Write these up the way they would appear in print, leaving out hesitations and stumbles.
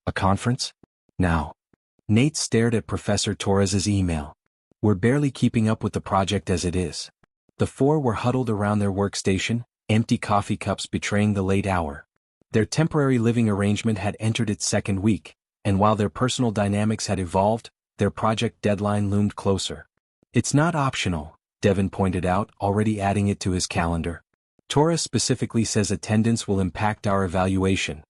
A conference? Now. Nate stared at Professor Torres's email. We're barely keeping up with the project as it is. The four were huddled around their workstation, empty coffee cups betraying the late hour. Their temporary living arrangement had entered its second week, and while their personal dynamics had evolved, their project deadline loomed closer. It's not optional, Devin pointed out, already adding it to his calendar. Torres specifically says attendance will impact our evaluation.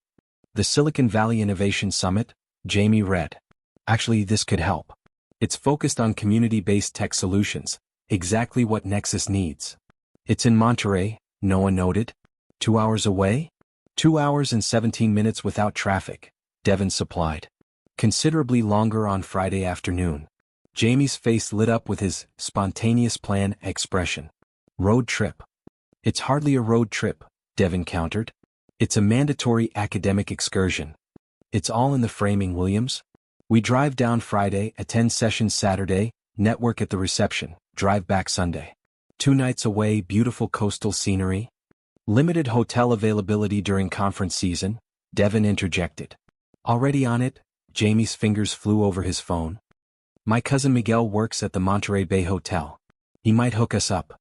The Silicon Valley Innovation Summit, Jamie read. Actually, this could help. It's focused on community-based tech solutions, exactly what Nexus needs. It's in Monterey, Noah noted. 2 hours away? 2 hours and 17 minutes without traffic, Devin supplied. Considerably longer on Friday afternoon. Jamie's face lit up with his spontaneous plan expression. Road trip. It's hardly a road trip, Devin countered. It's a mandatory academic excursion. It's all in the framing, Williams. We drive down Friday, attend sessions Saturday, network at the reception, drive back Sunday. 2 nights away, beautiful coastal scenery. Limited hotel availability during conference season, Devin interjected. Already on it, Jamie's fingers flew over his phone. My cousin Miguel works at the Monterey Bay Hotel. He might hook us up.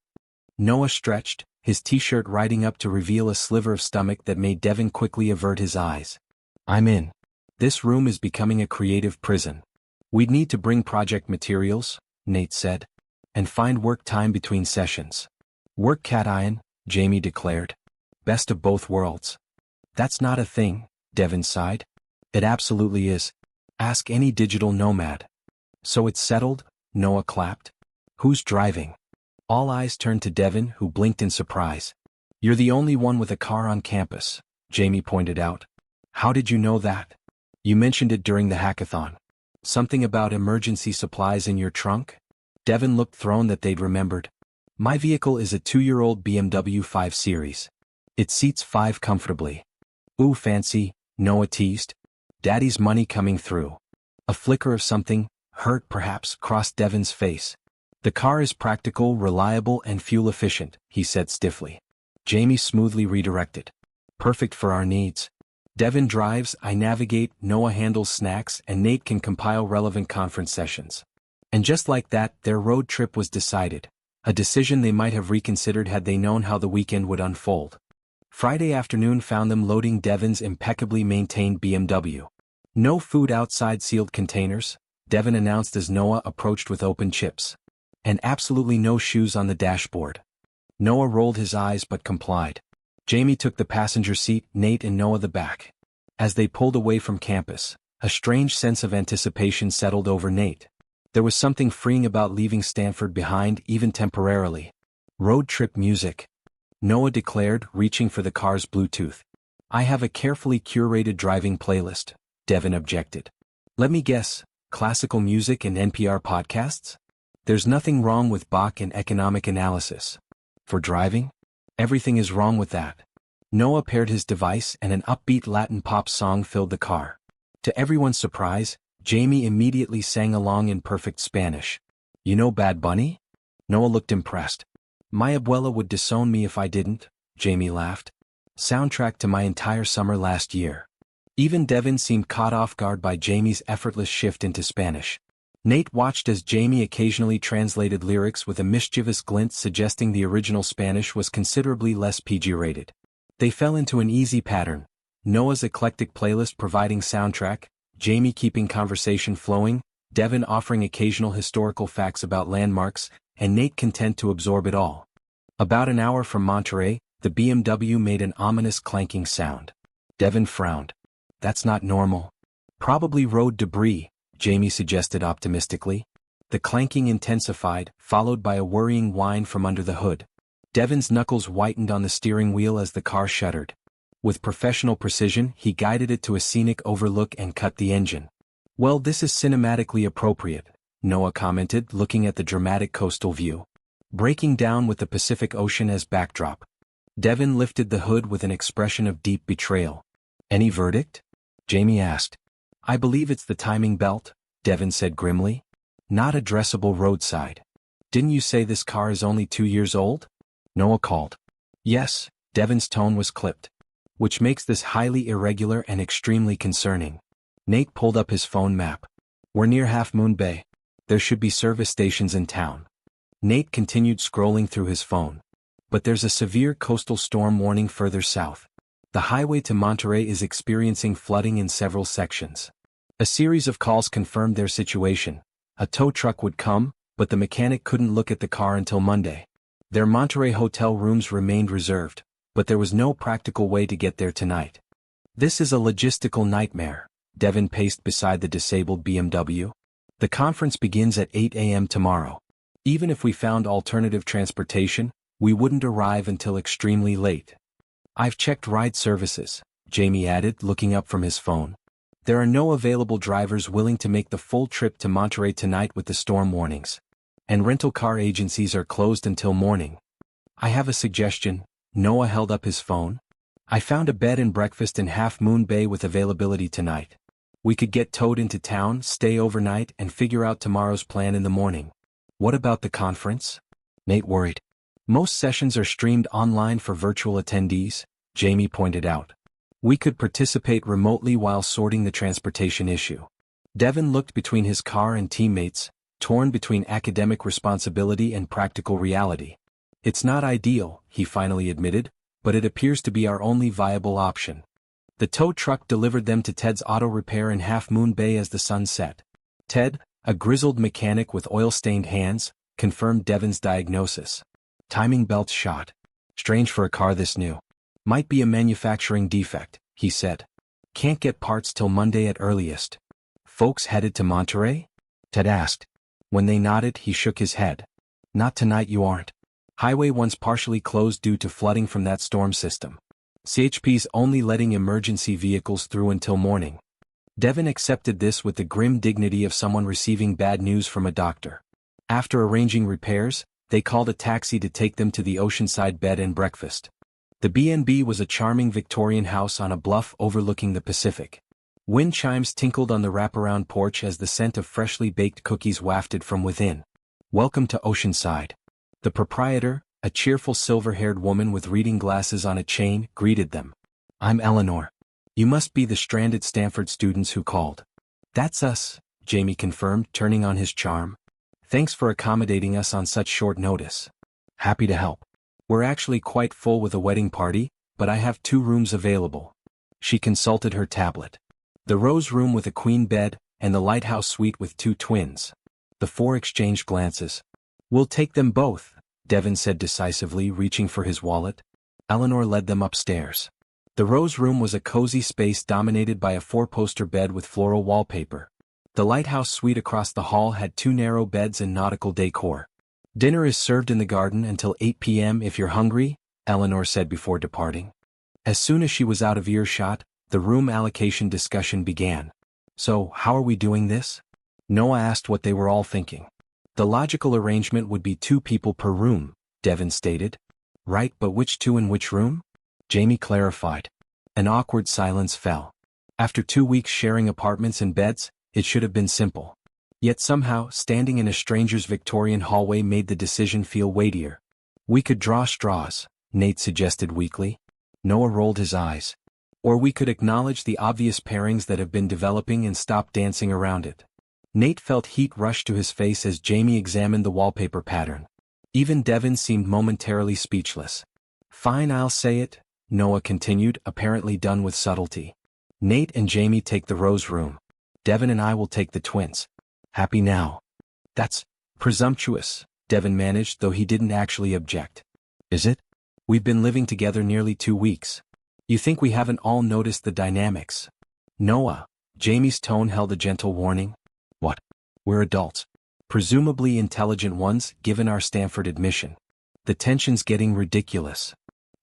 Noah stretched, his t-shirt riding up to reveal a sliver of stomach that made Devin quickly avert his eyes. I'm in. This room is becoming a creative prison. We'd need to bring project materials, Nate said, and find work time between sessions. Work cation, Jamie declared. Best of both worlds. That's not a thing, Devin sighed. It absolutely is. Ask any digital nomad. So it's settled, Noah clapped. Who's driving? All eyes turned to Devin, who blinked in surprise. You're the only one with a car on campus, Jamie pointed out. How did you know that? You mentioned it during the hackathon. Something about emergency supplies in your trunk? Devin looked thrown that they'd remembered. My vehicle is a 2-year-old BMW 5 Series. It seats 5 comfortably. Ooh, fancy, Noah teased. Daddy's money coming through. A flicker of something, hurt perhaps, crossed Devin's face. The car is practical, reliable, and fuel-efficient, he said stiffly. Jamie smoothly redirected. Perfect for our needs. Devin drives, I navigate, Noah handles snacks, and Nate can compile relevant conference sessions. And just like that, their road trip was decided. A decision they might have reconsidered had they known how the weekend would unfold. Friday afternoon found them loading Devin's impeccably maintained BMW. No food outside sealed containers, Devin announced as Noah approached with open chips. And absolutely no shoes on the dashboard. Noah rolled his eyes but complied. Jamie took the passenger seat, Nate and Noah the back. As they pulled away from campus, a strange sense of anticipation settled over Nate. There was something freeing about leaving Stanford behind, even temporarily. Road trip music. Noah declared, reaching for the car's Bluetooth. I have a carefully curated driving playlist, Devin objected. Let me guess, classical music and NPR podcasts? There's nothing wrong with Bach and economic analysis. For driving? Everything is wrong with that. Noah paired his device and an upbeat Latin pop song filled the car. To everyone's surprise, Jamie immediately sang along in perfect Spanish. You know Bad Bunny? Noah looked impressed. My abuela would disown me if I didn't, Jamie laughed. Soundtrack to my entire summer last year. Even Devin seemed caught off guard by Jamie's effortless shift into Spanish. Nate watched as Jamie occasionally translated lyrics with a mischievous glint suggesting the original Spanish was considerably less PG-rated. They fell into an easy pattern. Noah's eclectic playlist providing soundtrack, Jamie keeping conversation flowing, Devin offering occasional historical facts about landmarks, and Nate content to absorb it all. About an hour from Monterey, the BMW made an ominous clanking sound. Devin frowned. That's not normal. Probably road debris, Jamie suggested optimistically. The clanking intensified, followed by a worrying whine from under the hood. Devin's knuckles whitened on the steering wheel as the car shuddered. With professional precision, he guided it to a scenic overlook and cut the engine. Well, this is cinematically appropriate, Noah commented, looking at the dramatic coastal view. Breaking down with the Pacific Ocean as backdrop. Devin lifted the hood with an expression of deep betrayal. Any verdict? Jamie asked. I believe it's the timing belt, Devin said grimly. Not addressable roadside. Didn't you say this car is only 2 years old? Noah called. Yes, Devin's tone was clipped. Which makes this highly irregular and extremely concerning. Nate pulled up his phone map. We're near Half Moon Bay. There should be service stations in town. Nate continued scrolling through his phone. But there's a severe coastal storm warning further south. The highway to Monterey is experiencing flooding in several sections. A series of calls confirmed their situation. A tow truck would come, but the mechanic couldn't look at the car until Monday. Their Monterey hotel rooms remained reserved, but there was no practical way to get there tonight. This is a logistical nightmare, Devin paced beside the disabled BMW. The conference begins at 8 a.m. tomorrow. Even if we found alternative transportation, we wouldn't arrive until extremely late. I've checked ride services, Jamie added, looking up from his phone. There are no available drivers willing to make the full trip to Monterey tonight with the storm warnings. And rental car agencies are closed until morning. I have a suggestion. Noah held up his phone. I found a bed and breakfast in Half Moon Bay with availability tonight. We could get towed into town, stay overnight, and figure out tomorrow's plan in the morning. What about the conference? Nate worried. Most sessions are streamed online for virtual attendees, Jamie pointed out. We could participate remotely while sorting the transportation issue. Devin looked between his car and teammates, torn between academic responsibility and practical reality. It's not ideal, he finally admitted, but it appears to be our only viable option. The tow truck delivered them to Ted's auto repair in Half Moon Bay as the sun set. Ted, a grizzled mechanic with oil-stained hands, confirmed Devin's diagnosis. Timing belt shot. Strange for a car this new. Might be a manufacturing defect, he said. Can't get parts till Monday at earliest. Folks headed to Monterey? Ted asked. When they nodded, he shook his head. Not tonight, you aren't. Highway once partially closed due to flooding from that storm system. CHP's only letting emergency vehicles through until morning. Devin accepted this with the grim dignity of someone receiving bad news from a doctor. After arranging repairs, they called a taxi to take them to the oceanside bed and breakfast. The B&B was a charming Victorian house on a bluff overlooking the Pacific. Wind chimes tinkled on the wraparound porch as the scent of freshly baked cookies wafted from within. Welcome to Oceanside. The proprietor, a cheerful silver-haired woman with reading glasses on a chain, greeted them. I'm Eleanor. You must be the stranded Stanford students who called. That's us, Jamie confirmed, turning on his charm. Thanks for accommodating us on such short notice. Happy to help. We're actually quite full with a wedding party, but I have 2 rooms available. She consulted her tablet. The Rose Room with a queen bed, and the Lighthouse Suite with 2 twins. The 4 exchanged glances. We'll take them both, Devin said decisively, reaching for his wallet. Eleanor led them upstairs. The Rose Room was a cozy space dominated by a 4-poster bed with floral wallpaper. The Lighthouse Suite across the hall had 2 narrow beds and nautical decor. Dinner is served in the garden until 8 p.m. if you're hungry, Eleanor said before departing. As soon as she was out of earshot, the room allocation discussion began. So, how are we doing this? Noah asked what they were all thinking. The logical arrangement would be 2 people per room, Devin stated. Right, but which 2 in which room? Jamie clarified. An awkward silence fell. After 2 weeks sharing apartments and beds, it should have been simple. Yet somehow, standing in a stranger's Victorian hallway made the decision feel weightier. We could draw straws, Nate suggested weakly. Noah rolled his eyes. Or we could acknowledge the obvious pairings that have been developing and stop dancing around it. Nate felt heat rush to his face as Jamie examined the wallpaper pattern. Even Devin seemed momentarily speechless. Fine, I'll say it, Noah continued, apparently done with subtlety. Nate and Jamie take the Rose Room. Devin and I will take the twins. Happy now? That's presumptuous, Devin managed, though he didn't actually object. Is it? We've been living together nearly 2 weeks. You think we haven't all noticed the dynamics? Noah, Jamie's tone held a gentle warning. What? We're adults. Presumably intelligent ones, given our Stanford admission. The tension's getting ridiculous.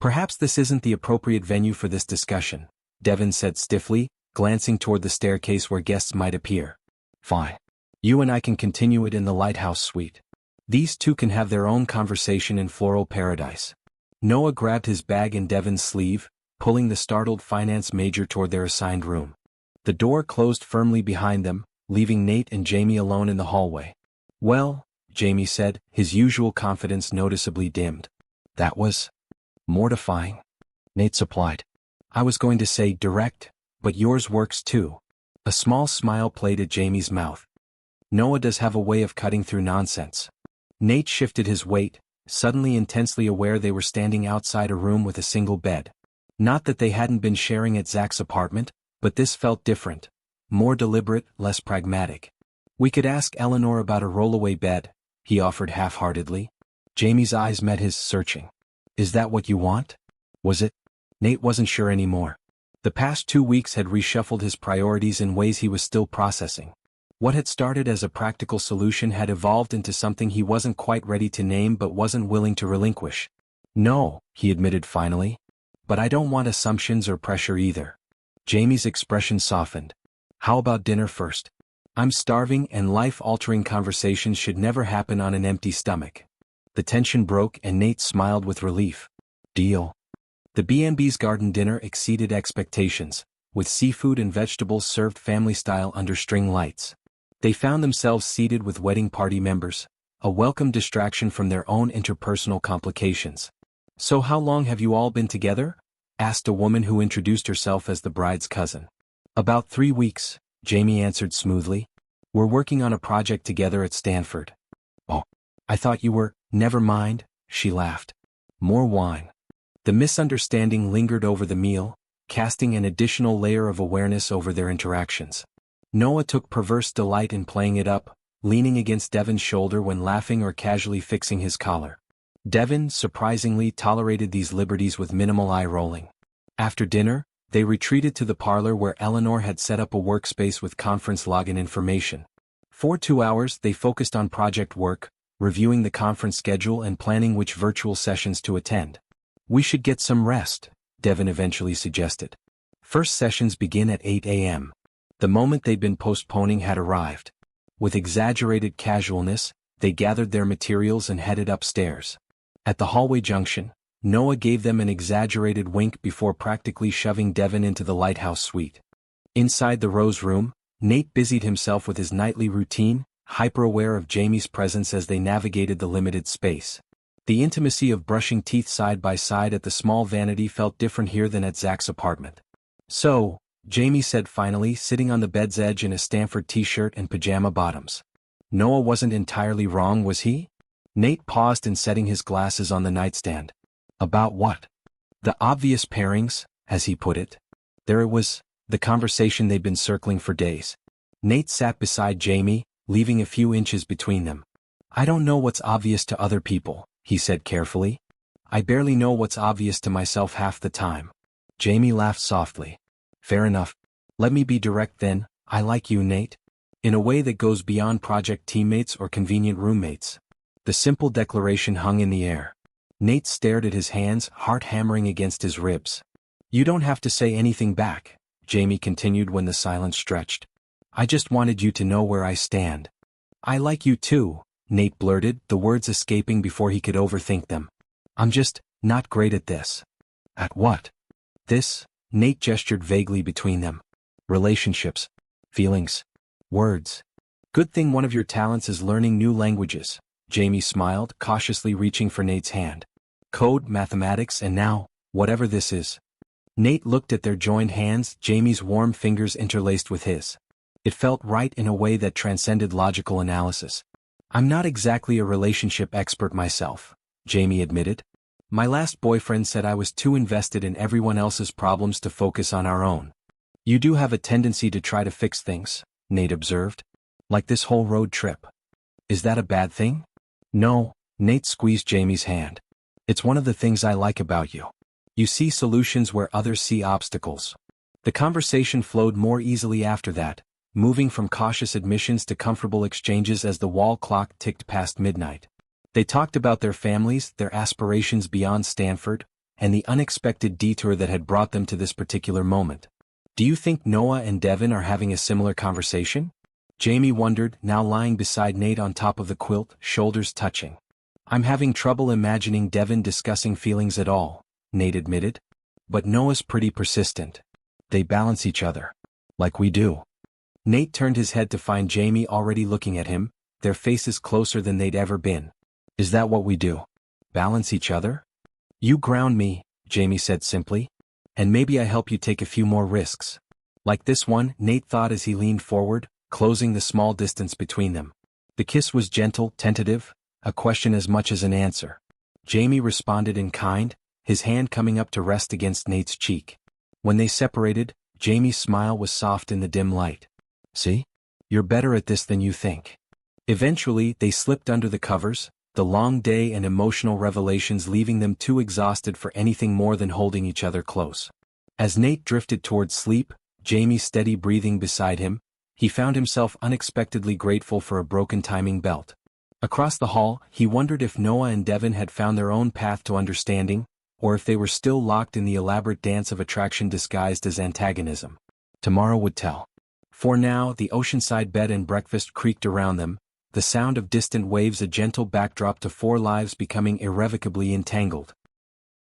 Perhaps this isn't the appropriate venue for this discussion, Devin said stiffly, glancing toward the staircase where guests might appear. Fine. You and I can continue it in the Lighthouse Suite. These 2 can have their own conversation in floral paradise. Noah grabbed his bag in Devin's sleeve, pulling the startled finance major toward their assigned room. The door closed firmly behind them, leaving Nate and Jamie alone in the hallway. Well, Jamie said, his usual confidence noticeably dimmed. That was mortifying. Nate supplied. I was going to say direct, but yours works too. A small smile played at Jamie's mouth. Noah does have a way of cutting through nonsense. Nate shifted his weight, suddenly intensely aware they were standing outside a room with a single bed. Not that they hadn't been sharing at Zach's apartment, but this felt different. More deliberate, less pragmatic. We could ask Eleanor about a rollaway bed, he offered half-heartedly. Jamie's eyes met his, searching. Is that what you want? Was it? Nate wasn't sure anymore. The past 2 weeks had reshuffled his priorities in ways he was still processing. What had started as a practical solution had evolved into something he wasn't quite ready to name but wasn't willing to relinquish. No, he admitted finally. But I don't want assumptions or pressure either. Jamie's expression softened. How about dinner first? I'm starving and life-altering conversations should never happen on an empty stomach. The tension broke and Nate smiled with relief. Deal. The B&B's garden dinner exceeded expectations, with seafood and vegetables served family-style under string lights. They found themselves seated with wedding party members, a welcome distraction from their own interpersonal complications. So how long have you all been together? Asked a woman who introduced herself as the bride's cousin. About 3 weeks, Jamie answered smoothly. We're working on a project together at Stanford. Oh, I thought you were. Never mind, she laughed. More wine. The misunderstanding lingered over the meal, casting an additional layer of awareness over their interactions. Noah took perverse delight in playing it up, leaning against Devin's shoulder when laughing or casually fixing his collar. Devin, surprisingly, tolerated these liberties with minimal eye-rolling. After dinner, they retreated to the parlor where Eleanor had set up a workspace with conference login information. For 2 hours, they focused on project work, reviewing the conference schedule and planning which virtual sessions to attend. We should get some rest, Devin eventually suggested. First sessions begin at 8 a.m. The moment they'd been postponing had arrived. With exaggerated casualness, they gathered their materials and headed upstairs. At the hallway junction, Noah gave them an exaggerated wink before practically shoving Devin into the lighthouse suite. Inside the Rose Room, Nate busied himself with his nightly routine, hyper-aware of Jamie's presence as they navigated the limited space. The intimacy of brushing teeth side by side at the small vanity felt different here than at Zach's apartment. So, Jamie said finally, sitting on the bed's edge in a Stanford t-shirt and pajama bottoms. Noah wasn't entirely wrong, was he? Nate paused in setting his glasses on the nightstand. About what? The obvious pairings, as he put it. There it was, the conversation they'd been circling for days. Nate sat beside Jamie, leaving a few inches between them. I don't know what's obvious to other people, he said carefully. I barely know what's obvious to myself half the time. Jamie laughed softly. Fair enough. Let me be direct then, I like you, Nate. In a way that goes beyond project teammates or convenient roommates. The simple declaration hung in the air. Nate stared at his hands, heart hammering against his ribs. You don't have to say anything back, Jamie continued when the silence stretched. I just wanted you to know where I stand. I like you too, Nate blurted, the words escaping before he could overthink them. I'm just not great at this. At what? This? Nate gestured vaguely between them. Relationships. Feelings. Words. Good thing one of your talents is learning new languages, Jamie smiled, cautiously reaching for Nate's hand. Code, mathematics, and now, whatever this is. Nate looked at their joined hands, Jamie's warm fingers interlaced with his. It felt right in a way that transcended logical analysis. I'm not exactly a relationship expert myself, Jamie admitted. My last boyfriend said I was too invested in everyone else's problems to focus on our own. You do have a tendency to try to fix things, Nate observed. Like this whole road trip. Is that a bad thing? No, Nate squeezed Jamie's hand. It's one of the things I like about you. You see solutions where others see obstacles. The conversation flowed more easily after that, moving from cautious admissions to comfortable exchanges as the wall clock ticked past midnight. They talked about their families, their aspirations beyond Stanford, and the unexpected detour that had brought them to this particular moment. Do you think Noah and Devin are having a similar conversation? Jamie wondered, now lying beside Nate on top of the quilt, shoulders touching. I'm having trouble imagining Devin discussing feelings at all, Nate admitted. But Noah's pretty persistent. They balance each other. Like we do. Nate turned his head to find Jamie already looking at him, their faces closer than they'd ever been. Is that what we do? Balance each other? You ground me, Jamie said simply. And maybe I help you take a few more risks. Like this one, Nate thought as he leaned forward, closing the small distance between them. The kiss was gentle, tentative, a question as much as an answer. Jamie responded in kind, his hand coming up to rest against Nate's cheek. When they separated, Jamie's smile was soft in the dim light. See? You're better at this than you think. Eventually, they slipped under the covers, the long day and emotional revelations leaving them too exhausted for anything more than holding each other close. As Nate drifted towards sleep, Jamie steady breathing beside him, he found himself unexpectedly grateful for a broken timing belt. Across the hall, he wondered if Noah and Devin had found their own path to understanding, or if they were still locked in the elaborate dance of attraction disguised as antagonism. Tomorrow would tell. For now, the oceanside bed and breakfast creaked around them, the sound of distant waves a gentle backdrop to four lives becoming irrevocably entangled.